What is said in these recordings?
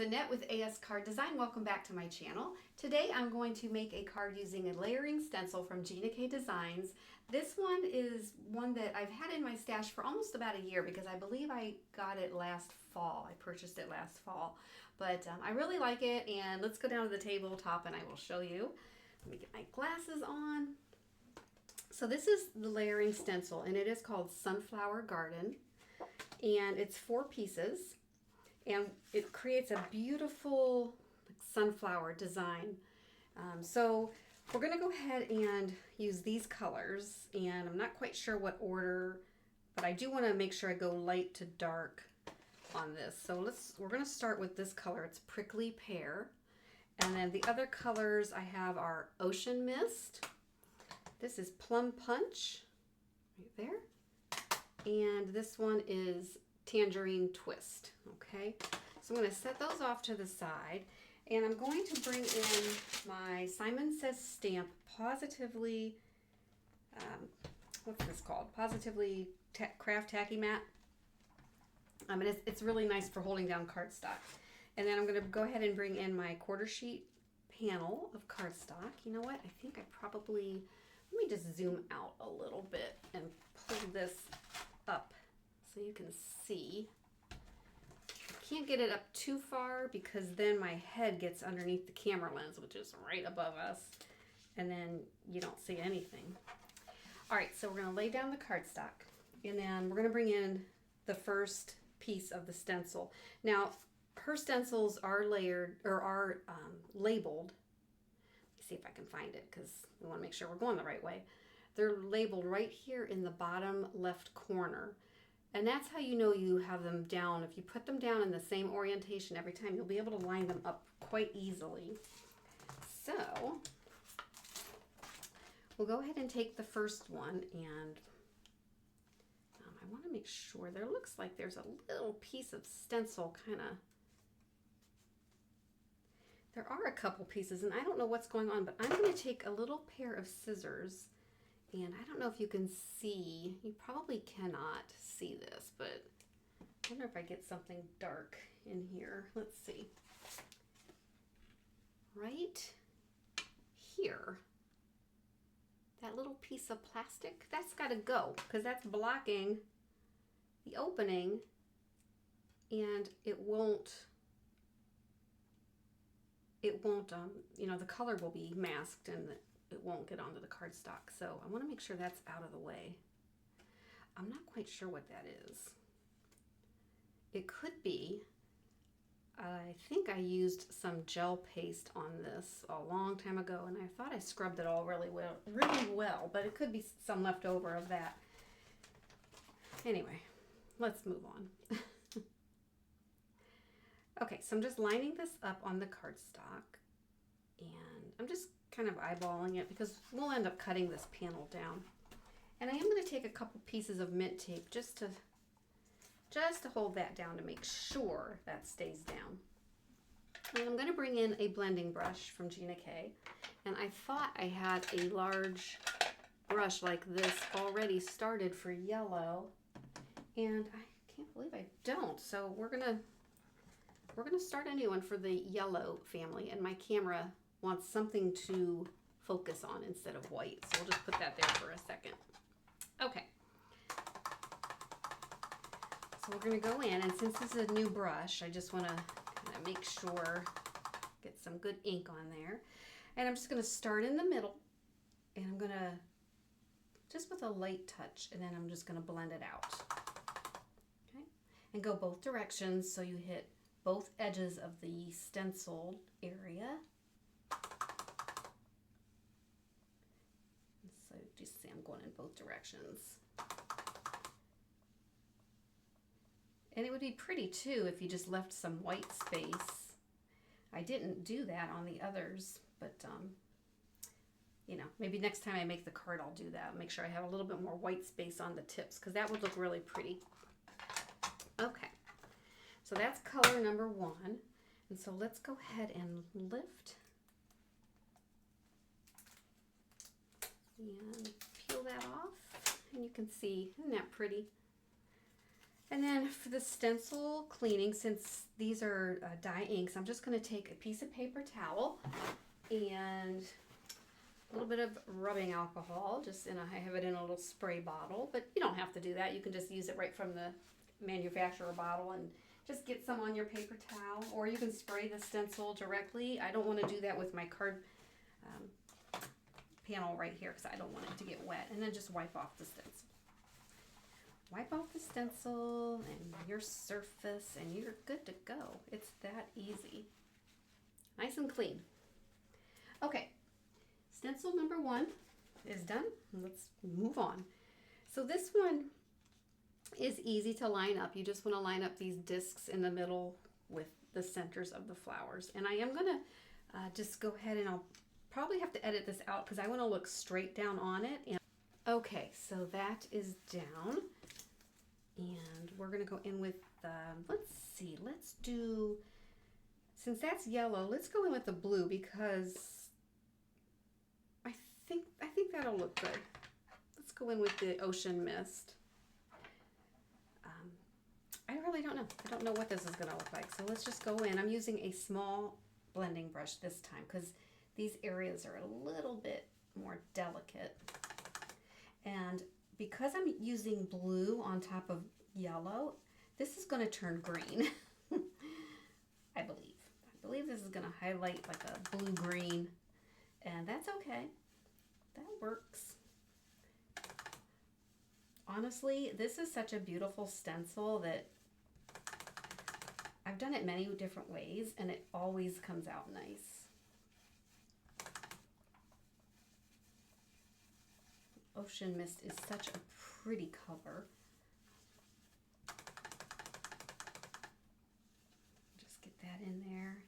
Annette with ASCardDesign. Welcome back to my channel. Today I'm going to make a card using a layering stencil from GinaKDesigns. This one is one that I've had in my stash for almost about a year because I believe I got it last fall. I purchased it last fall, but I really like it, and let's go down to the tabletop and I will show you. Let me get my glasses on. So this is the layering stencil, and it is called Sunflower Garden, and it's 4 pieces. And it creates a beautiful sunflower design. So we're going to go ahead and use these colors, and I'm not quite sure what order, but I do want to make sure I go light to dark on this. So we're going to start with this color. It's Prickly Pear. And then the other colors I have are Ocean Mist. This is Plum Punch right there. And this one is Tangerine Twist. Okay, so I'm going to set those off to the side, and I'm going to bring in my Simonsaysstamp Positively, what's this called? Positively Craft Tacky Mat. And it's really nice for holding down cardstock. And then I'm going to go ahead and bring in my quarter sheet panel of cardstock. You know what? I think I probably, let me just zoom out a little bit and pull this up so you can see. I can't get it up too far because then my head gets underneath the camera lens, which is right above us, and then you don't see anything. All right, so we're going to lay down the cardstock, and then we're going to bring in the first piece of the stencil. Now, her stencils are layered, or are labeled. Let me see if I can find it because we want to make sure we're going the right way. They're labeled right here in the bottom left corner. And that's how you know you have them down. If you put them down in the same orientation every time, you'll be able to line them up quite easily. So we'll go ahead and take the first one, and I want to make sure there looks like there's a little piece of stencil kind of. There are a couple pieces, and I don't know what's going on, but I'm going to take a little pair of scissors. And I don't know if you can see, you probably cannot see this, but I wonder if I get something dark in here. Let's see. Right here, that little piece of plastic, that's got to go because that's blocking the opening, and it won't, you know, the color will be masked and it won't get onto the cardstock. So I want to make sure that's out of the way. I'm not quite sure what that is. It could be, I think I used some gel paste on this a long time ago, and I thought I scrubbed it all really well, but it could be some left over of that. Anyway, let's move on. Okay, so I'm just lining this up on the cardstock, and I'm just kind of eyeballing it because we'll end up cutting this panel down. And I am going to take a couple pieces of mint tape just to hold that down to make sure that stays down. And I'm going to bring in a blending brush from GinaK, and I thought I had a large brush like this already started for yellow, and I can't believe I don't. So we're gonna start a new one for the yellow family, and my camera wants something to focus on instead of white. So we'll just put that there for a second. Okay. So we're going to go in, and since this is a new brush, I just want to kind of make sure, get some good ink on there. And I'm just going to start in the middle, and I'm going to, just with a light touch, and then I'm just going to blend it out. Okay. And go both directions so you hit both edges of the stenciled area. So just see I'm going in both directions. And it would be pretty too if you just left some white space. I didn't do that on the others, but you know, maybe next time I make the card I'll do that. Make sure I have a little bit more white space on the tips because that would look really pretty. Okay, so that's color number 1. And so let's go ahead and lift and peel that off, and you can see, isn't that pretty? And then for the stencil cleaning, since these are dye inks, I'm just going to take a piece of paper towel and a little bit of rubbing alcohol. I have it in a little spray bottle, but you don't have to do that. You can just use it right from the manufacturer bottle and just get some on your paper towel, or you can spray the stencil directly. I don't want to do that with my card panel right here because I don't want it to get wet. And then just wipe off the stencil. Wipe off the stencil and your surface and you're good to go. It's that easy. Nice and clean. Okay, stencil number 1 is done. Let's move on. So this one is easy to line up. You just want to line up these discs in the middle with the centers of the flowers. And I am going to just go ahead and I'll probably have to edit this out because I want to look straight down on it. And okay, so that is down. And we're going to go in with, let's see, let's do, since that's yellow, let's go in with the blue because I think that'll look good. Let's go in with the ocean mist. I really don't know. I don't know what this is going to look like. So let's just go in. I'm using a small blending brush this time because these areas are a little bit more delicate. And because I'm using blue on top of yellow, this is going to turn green. I believe this is going to highlight like a blue-green, and that's okay. That works. Honestly, this is such a beautiful stencil that I've done it many different ways, and it always comes out nice. Ocean Mist is such a pretty color. Just get that in there.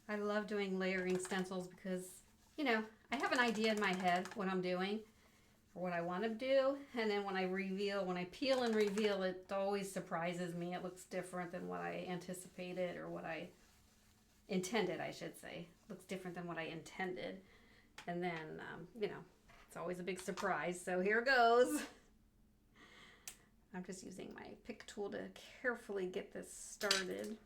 I love doing layering stencils because, you know, I have an idea in my head what I'm doing or what I want to do, and then when I peel and reveal, it always surprises me. It looks different than what I anticipated, or what I intended, I should say. Looks different than what I intended. And then, you know, it's always a big surprise. So here goes. I'm just using my pick tool to carefully get this started.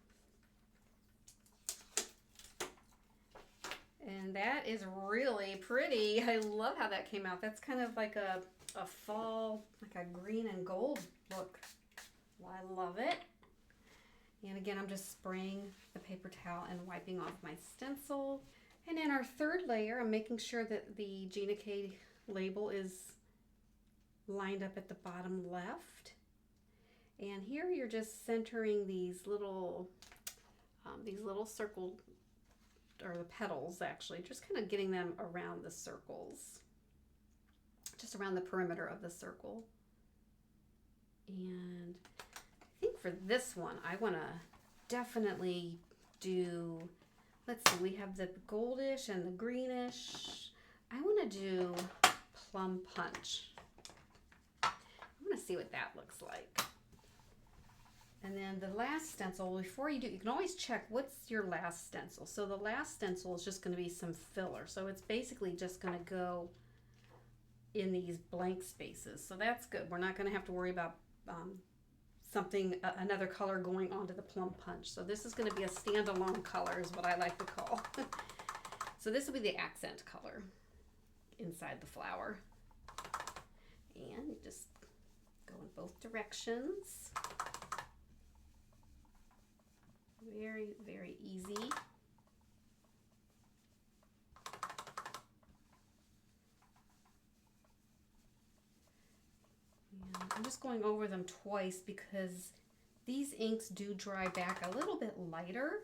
And that is really pretty. I love how that came out. That's kind of like a fall, like a green and gold look. Well, I love it. And again, I'm just spraying the paper towel and wiping off my stencil. And in our third layer, I'm making sure that the GinaK label is lined up at the bottom left. And here you're just centering these little circle, or the petals actually, just kind of getting them around the circles, just around the perimeter of the circle. And I think for this one, I want to definitely do, let's see, we have the goldish and the greenish. I want to do Plum Punch. I want to see what that looks like. And then the last stencil, before you do, you can always check what's your last stencil. So the last stencil is just going to be some filler. So it's basically just going to go in these blank spaces. So that's good. We're not going to have to worry about another color going onto the Plum Punch. So this is going to be a standalone color is what I like to call. So this will be the accent color inside the flower. And you just go in both directions. Very, very easy. And I'm just going over them twice because these inks do dry back a little bit lighter.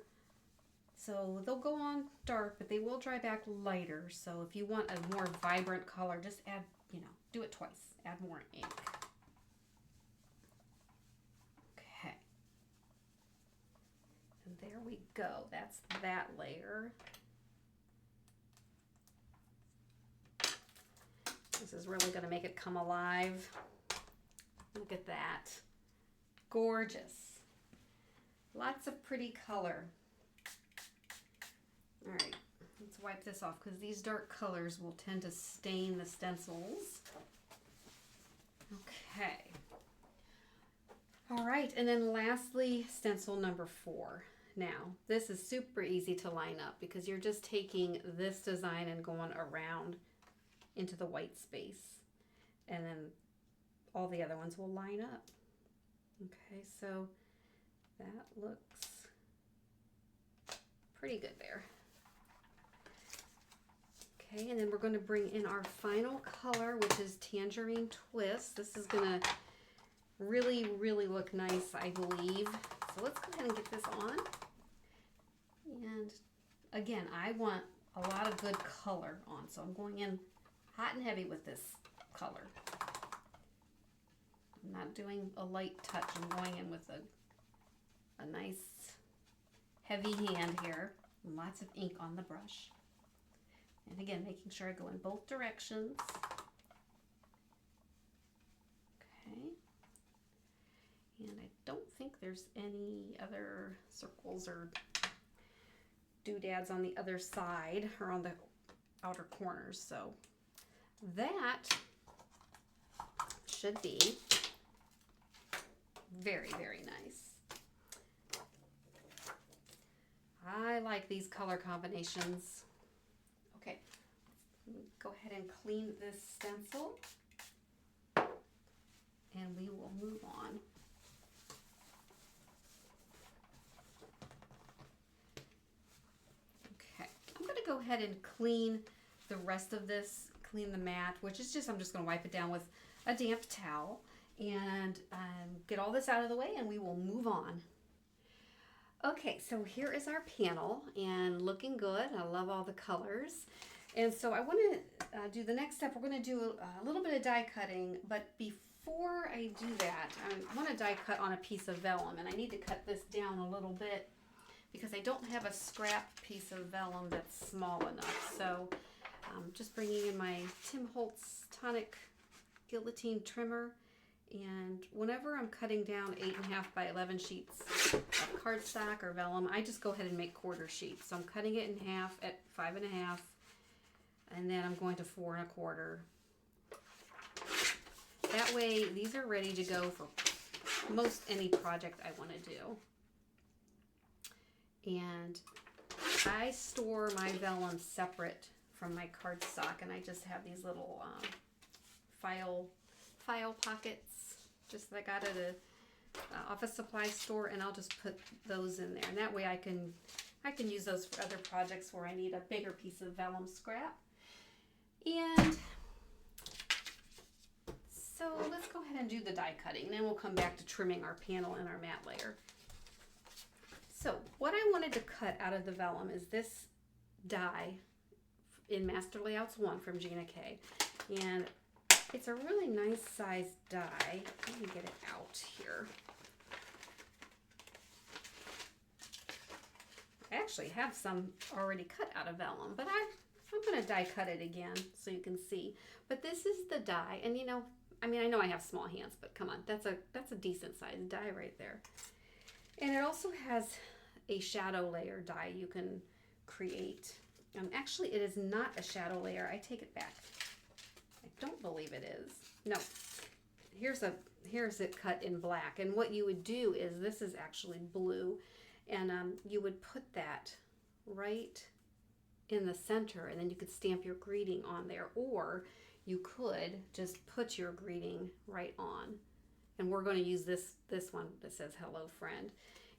So they'll go on dark, but they will dry back lighter. So if you want a more vibrant color, just add, you know, do it twice. Add more ink. There we go. That's that layer. This is really going to make it come alive. Look at that. Gorgeous. Lots of pretty color. All right. Let's wipe this off because these dark colors will tend to stain the stencils. Okay. All right, and then lastly, stencil number 4. Now, this is super easy to line up because you're just taking this design and going around into the white space. And then all the other ones will line up. Okay, so that looks pretty good there. Okay, and then we're going to bring in our final color, which is Tangerine Twist. This is going to really, really look nice, I believe. So let's go ahead and get this on. And again, I want a lot of good color on, so I'm going in hot and heavy with this color. I'm not doing a light touch. I'm going in with a nice heavy hand here. And lots of ink on the brush. And again, making sure I go in both directions. Okay. And I don't think there's any other circles or doodads on the other side or on the outer corners. So that should be very, very nice. I like these color combinations. Okay, go ahead and clean this stencil and we will move on. Okay, I'm going to go ahead and clean the rest of this, clean the mat, which is just, I'm just going to wipe it down with a damp towel and get all this out of the way and we will move on. Okay, so here is our panel and looking good. I love all the colors. And so I want to do the next step. We're going to do a little bit of die cutting, but before I do that, I want to die cut on a piece of vellum, and I need to cut this down a little bit because I don't have a scrap piece of vellum that's small enough. So just bringing in my Tim Holtz Tonic Guillotine trimmer, and whenever I'm cutting down 8.5 by 11 sheets of cardstock or vellum, I just go ahead and make quarter sheets. So I'm cutting it in half at 5.5, and then I'm going to 4 1/4. That way, these are ready to go for most any project I want to do. And I store my vellum separate from my cardstock, and I just have these little file pockets, just like I got at a office supply store, and I'll just put those in there. And that way I can use those for other projects where I need a bigger piece of vellum scrap. And so let's go ahead and do the die cutting, and then we'll come back to trimming our panel and our mat layer. So what I wanted to cut out of the vellum is this die in Master Layouts 1 from GinaK. And it's a really nice sized die. Let me get it out here. I actually have some already cut out of vellum, but I'm going to die cut it again so you can see. But this is the die, and you know, I mean, I know I have small hands, but come on, that's a decent sized die right there. And it also has a shadow layer die you can create. Actually, it is not a shadow layer. I take it back. I don't believe it is. No. Here's it cut in black. And what you would do is, this is actually blue, and you would put that right in the center, and then you could stamp your greeting on there, or you could just put your greeting right on. And we're going to use this one that says hello friend.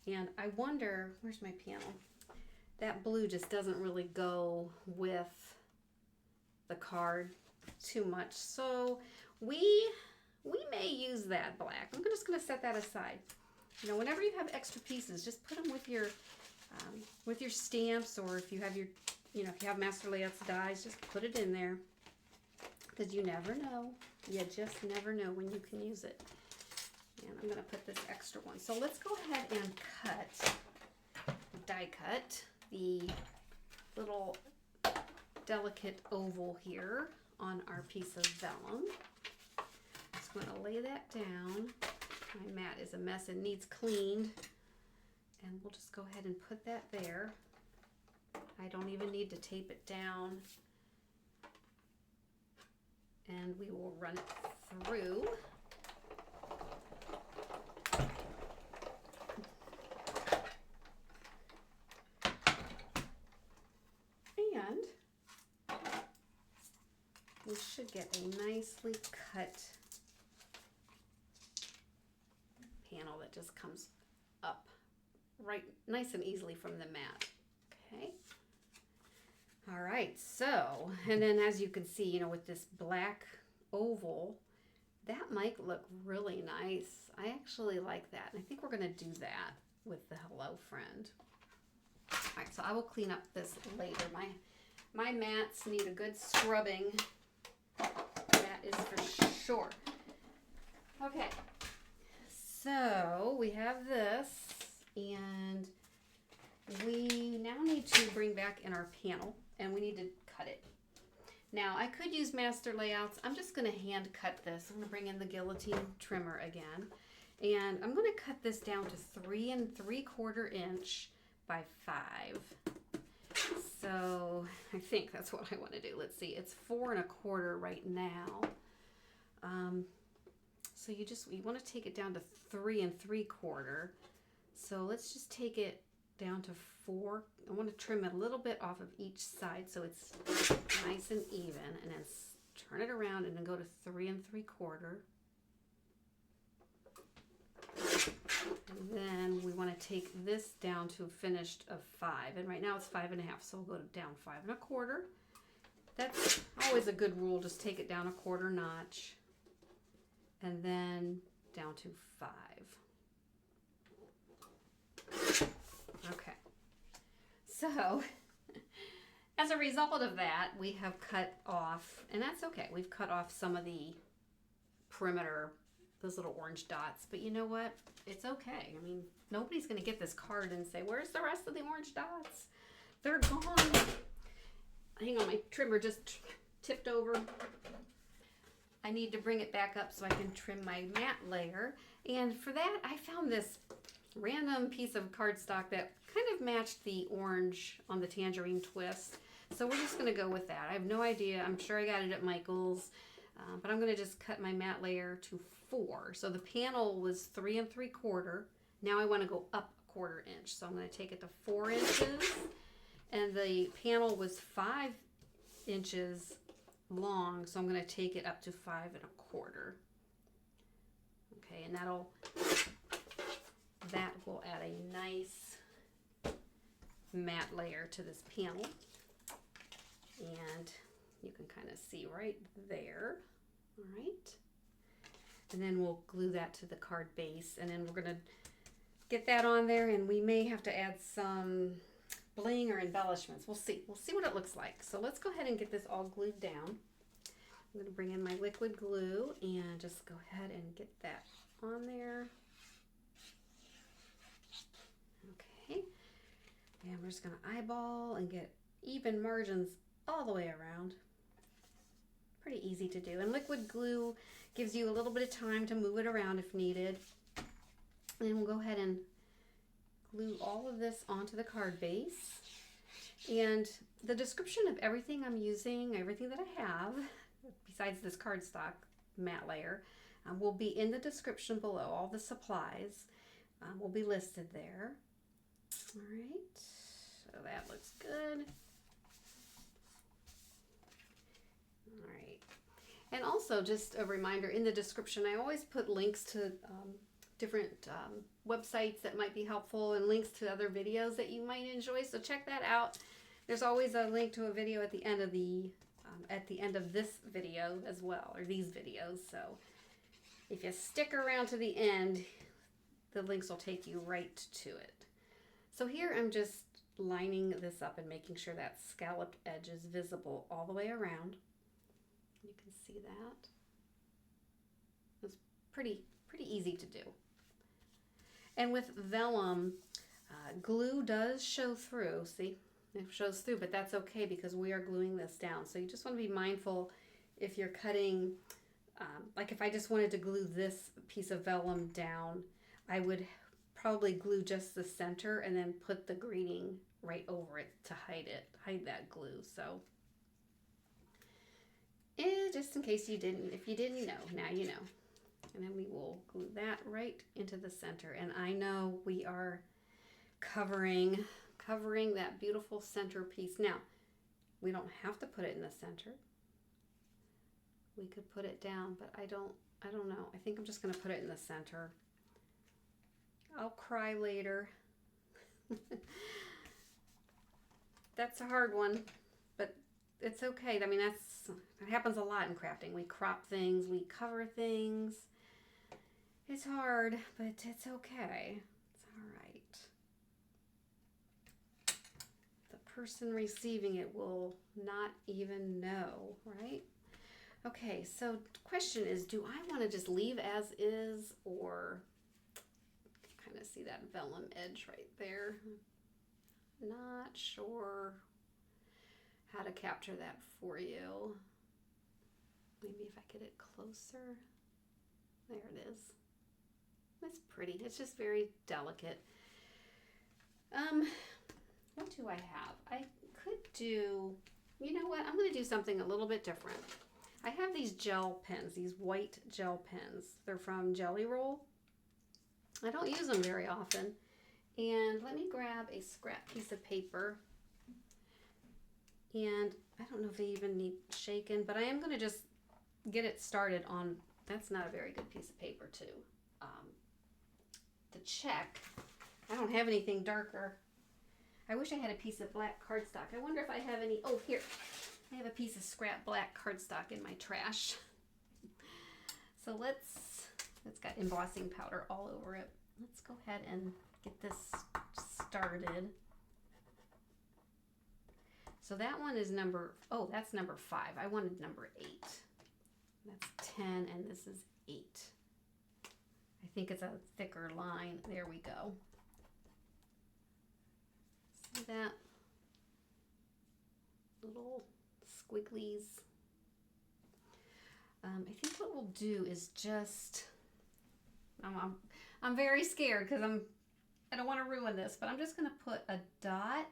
And I wonder, where's my panel? That blue just doesn't really go with the card too much, so we may use that black. I'm just going to set that aside. You know, whenever you have extra pieces, just put them with your stamps, or if you have your, you know, if you have Master Layouts dies, just put it in there, because you never know. You just never know when you can use it. And I'm going to put this extra one. So let's go ahead and die cut the little delicate oval here on our piece of vellum. Just going to lay that down. My mat is a mess and needs cleaned. And we'll just go ahead and put that there. I don't even need to tape it down. And we will run it through. And we should get a nicely cut panel that just comes up right nice and easily from the mat. Okay. All right, so, and then as you can see, you know, with this black oval, that might look really nice. I actually like that, and I think we're going to do that with the Hello Friend. All right, so I will clean up this later. My mats need a good scrubbing. That is for sure. Okay, so we have this, and we now need to bring back in our panel, and we need to cut it. Now, I could use master layouts. I'm just going to hand cut this. I'm going to bring in the guillotine trimmer again, and I'm going to cut this down to 3 3/4 inch by 5. So I think that's what I want to do. Let's see, it's 4 1/4 right now. So you want to take it down to 3 3/4. So let's just take it down to 4. I want to trim it a little bit off of each side so it's nice and even, and then turn it around and then go to 3 3/4. And then we want to take this down to a finished of 5, and right now it's 5 1/2, so we'll go down 5 1/4. That's always a good rule, just take it down 1/4 notch and then down to 5. Okay, so as a result of that, we have cut off, and that's okay, we've cut off some of the perimeter, those little orange dots, but you know what? It's okay. I mean, nobody's going to get this card and say, where's the rest of the orange dots? They're gone. Hang on, my trimmer just tipped over. I need to bring it back up so I can trim my mat layer. And for that, I found this random piece of cardstock that kind of matched the orange on the tangerine twist. So we're just going to go with that. I have no idea. I'm sure I got it at Michael's. But I'm going to just cut my mat layer to 4. So the panel was 3 3/4. Now I want to go up 1/4 inch. So I'm going to take it to 4 inches. And the panel was 5 inches long. So I'm going to take it up to 5 1/4. Okay, and that will add a nice mat layer to this panel. And you can kind of see right there. All right. And then we'll glue that to the card base, and then we're going to get that on there, and we may have to add some bling or embellishments. We'll see. We'll see what it looks like. So let's go ahead and get this all glued down. I'm going to bring in my liquid glue and just go ahead and get that on there. Okay. And we're just going to eyeball and get even margins all the way around. Pretty easy to do. And liquid glue gives you a little bit of time to move it around if needed. And then we'll go ahead and glue all of this onto the card base. And the description of everything I'm using, everything that I have, besides this cardstock mat layer, will be in the description below. All the supplies will be listed there. All right, so that looks good. All right, and also just a reminder, in the description I always put links to different websites that might be helpful and links to other videos that you might enjoy, so check that out. There's always a link to a video at the end of this video as well, or these videos, so if you stick around to the end, the links will take you right to it. So here I'm just lining this up and making sure that scalloped edge is visible all the way around. You can see that. It's pretty easy to do. And with vellum, glue does show through. See, it shows through, but that's okay because we are gluing this down. So you just want to be mindful if you're cutting, like if I just wanted to glue this piece of vellum down, I would probably glue just the center and then put the greeting right over it to hide that glue. So just in case you didn't, if you didn't know, now you know. And then we will glue that right into the center. And I know we are covering that beautiful centerpiece. Now, we don't have to put it in the center. We could put it down, but I don't know. I think I'm just going to put it in the center. I'll cry later. That's a hard one, but it's okay. I mean, that happens a lot in crafting. We crop things, we cover things. It's hard, but it's okay. It's all right. The person receiving it will not even know, right? Okay, so the question is, do I want to just leave as is, or kind of see that vellum edge right there? Not sure how to capture that for you. Maybe if I get it closer. There it is. It's pretty. It's just very delicate. What do I have? I could do, you know what? I'm going to do something a little bit different. I have these gel pens, these white gel pens. They're from Jelly Roll. I don't use them very often. And let me grab a scrap piece of paper. And I don't know if they even need shaken, but I am going to just get it started on, that's not a very good piece of paper to check. I don't have anything darker. I wish I had a piece of black cardstock. I wonder if I have any, oh here, I have a piece of scrap black cardstock in my trash. So it's got embossing powder all over it. Let's go ahead and get this started. So that one is that's number 5. I wanted number 8. That's 10 and this is 8. I think it's a thicker line. There we go. See that? Little squigglies. I think what we'll do is just, I'm very scared because I don't want to ruin this, but I'm just going to put a dot,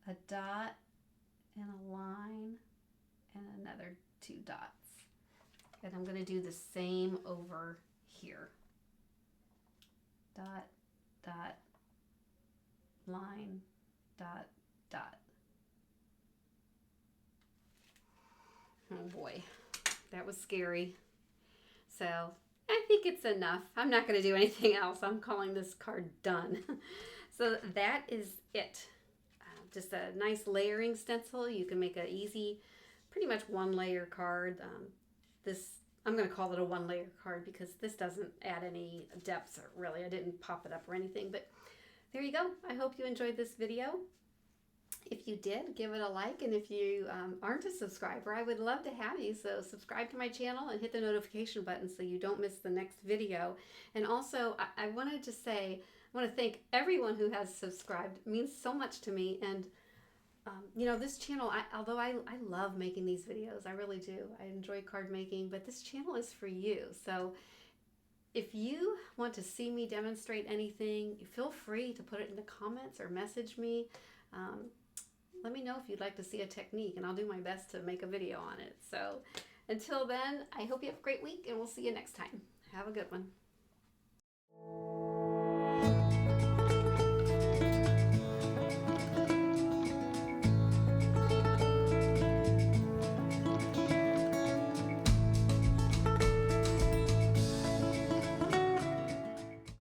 and a line, and another 2 dots. And I'm going to do the same over here. Dot, dot, line, dot, dot. Oh boy, that was scary. So I think it's enough. I'm not going to do anything else. I'm calling this card done. So that is it. Just a nice layering stencil. You can make an easy, pretty much 1-layer card. I'm going to call it a 1-layer card because this doesn't add any depth, or really. I didn't pop it up or anything, but there you go. I hope you enjoyed this video. If you did, give it a like, and if you aren't a subscriber, I would love to have you. So subscribe to my channel and hit the notification button so you don't miss the next video. And also, I wanted to say, I want to thank everyone who has subscribed. It means so much to me. And you know, this channel, although I love making these videos, I really do. I enjoy card making, but this channel is for you. So if you want to see me demonstrate anything, feel free to put it in the comments or message me. Let me know if you'd like to see a technique, and I'll do my best to make a video on it. So until then, I hope you have a great week, and we'll see you next time. Have a good one.